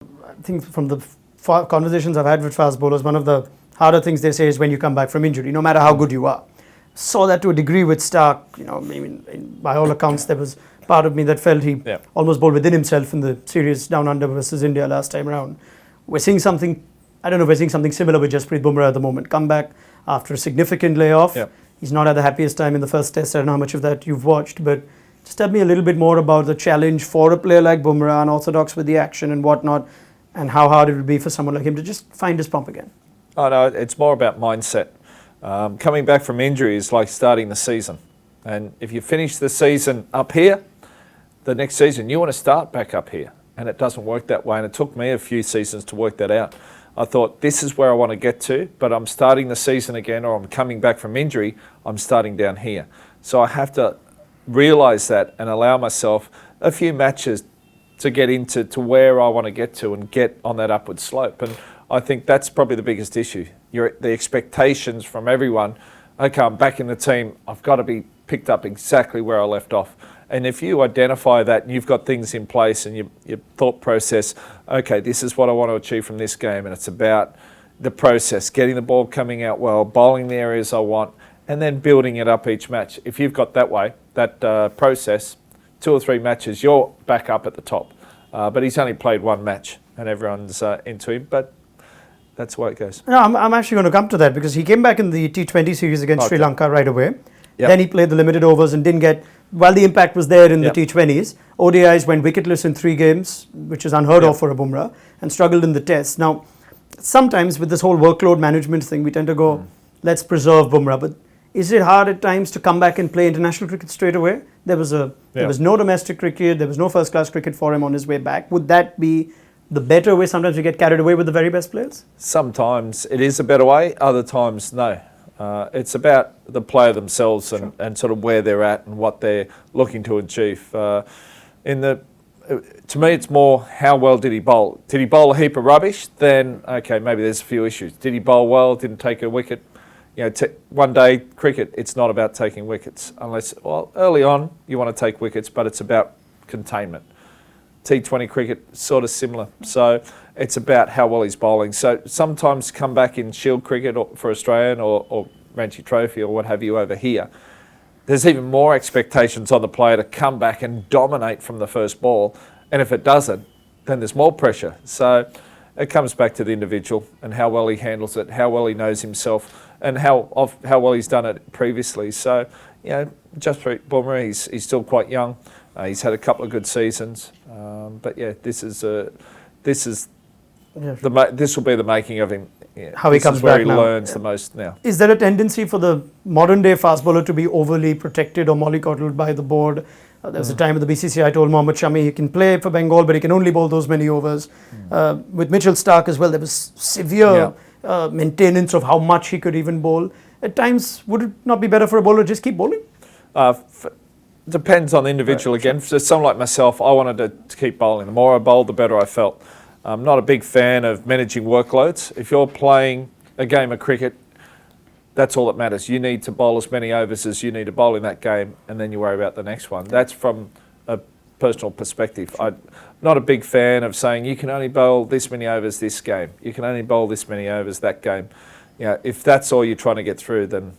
I think from the conversations I've had with fast bowlers, one of the harder things they say is when you come back from injury, no matter how good you are. Saw that to a degree with Stark. I mean, by all accounts, there was part of me that felt he almost bowled within himself in the series down under versus India last time around. We're seeing something, I don't know if we're seeing something similar with Jasprit Bumrah at the moment. Come back after a significant layoff. He's not at the happiest time in the first test. I don't know how much of that you've watched, but just tell me a little bit more about the challenge for a player like Bumrah, unorthodox with the action and whatnot, and how hard it would be for someone like him to just find his pump again. Oh no, it's more about mindset. Coming back from injury is like starting the season. And if you finish the season up here, the next season you want to start back up here. And it doesn't work that way. And it took me a few seasons to work that out. I thought, this is where I want to get to, but I'm starting the season again, or I'm coming back from injury, I'm starting down here. So I have to realise that and allow myself a few matches to get into where I want to get to and get on that upward slope. And I think that's probably the biggest issue. The expectations from everyone, okay, I'm back in the team, I've got to be picked up exactly where I left off. And if you identify that and you've got things in place and your thought process, okay, this is what I want to achieve from this game, and it's about the process, getting the ball coming out well, bowling the areas I want, and then building it up each match. If you've got that way, that process, 2 or 3 matches, you're back up at the top. But he's only played 1 match and everyone's into him. But that's the way it goes. No, I'm actually going to come to that because he came back in the T20 series against Sri Lanka right away. Then he played the limited overs and didn't get, while the impact was there in the T20s, ODIs went wicketless in 3 games, which is unheard of for a Bumrah, and struggled in the tests. Now, sometimes with this whole workload management thing, we tend to go, let's preserve Bumrah. But is it hard at times to come back and play international cricket straight away? There was no domestic cricket, there was no first-class cricket for him on his way back. Would that be the better way? Sometimes we get carried away with the very best players? Sometimes it is a better way, other times no. It's about the player themselves and sort of where they're at and what they're looking to achieve. To me, it's more how well did he bowl. Did he bowl a heap of rubbish? Then, okay, maybe there's a few issues. Did he bowl well? Didn't take a wicket? One day cricket, it's not about taking wickets. Unless, well, early on you want to take wickets, but it's about containment. T20 cricket, sort of similar. So it's about how well he's bowling. So sometimes come back in Shield cricket for Australian or Ranji Trophy or what have you over here. There's even more expectations on the player to come back and dominate from the first ball. And if it doesn't, then there's more pressure. So it comes back to the individual and how well he handles it, how well he knows himself, and how well he's done it previously. So, Jasprit Bumrah, he's still quite young. He's had a couple of good seasons, but yeah, this will be the making of him. Yeah, how he comes back now. Where he learns the most now. Is there a tendency for the modern day fast bowler to be overly protected or mollycoddled by the board? There was a time at the BCCI told Mohammad Shami he can play for Bengal, but he can only bowl those many overs. With Mitchell Stark as well, there was severe maintenance of how much he could even bowl. At times, would it not be better for a bowler to just keep bowling? Depends on the individual again. For someone like myself, I wanted to keep bowling. The more I bowled, the better I felt. I'm not a big fan of managing workloads. If you're playing a game of cricket, that's all that matters. You need to bowl as many overs as you need to bowl in that game, and then you worry about the next one. That's from a personal perspective. I'm not a big fan of saying you can only bowl this many overs this game. You can only bowl this many overs that game. If that's all you're trying to get through, then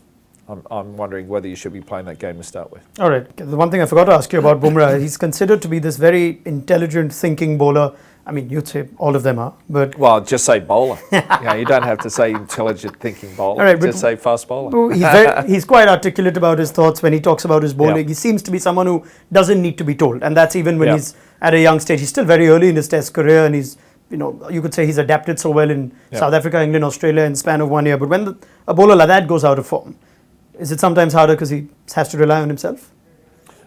I'm wondering whether you should be playing that game to start with. All right. The one thing I forgot to ask you about Bumrah, he's considered to be this very intelligent thinking bowler. I mean, you'd say all of them are, but... Well, just say bowler. You don't have to say intelligent thinking bowler. All right, just say fast bowler. He's quite articulate about his thoughts when he talks about his bowling. He seems to be someone who doesn't need to be told. And that's even when he's at a young stage. He's still very early in his test career, and he's, you could say he's adapted so well in South Africa, England, Australia in the span of 1 year. But when a bowler like that goes out of form, is it sometimes harder because he has to rely on himself?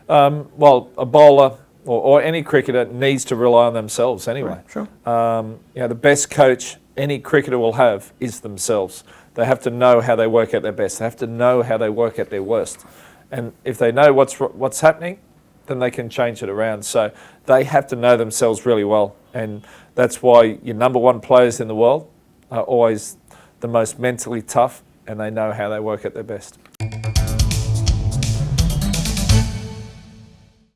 Well, a bowler or any cricketer needs to rely on themselves anyway. Right, sure. The best coach any cricketer will have is themselves. They have to know how they work at their best. They have to know how they work at their worst. And if they know what's happening, then they can change it around. So they have to know themselves really well. And that's why your number 1 players in the world are always the most mentally tough, and they know how they work at their best.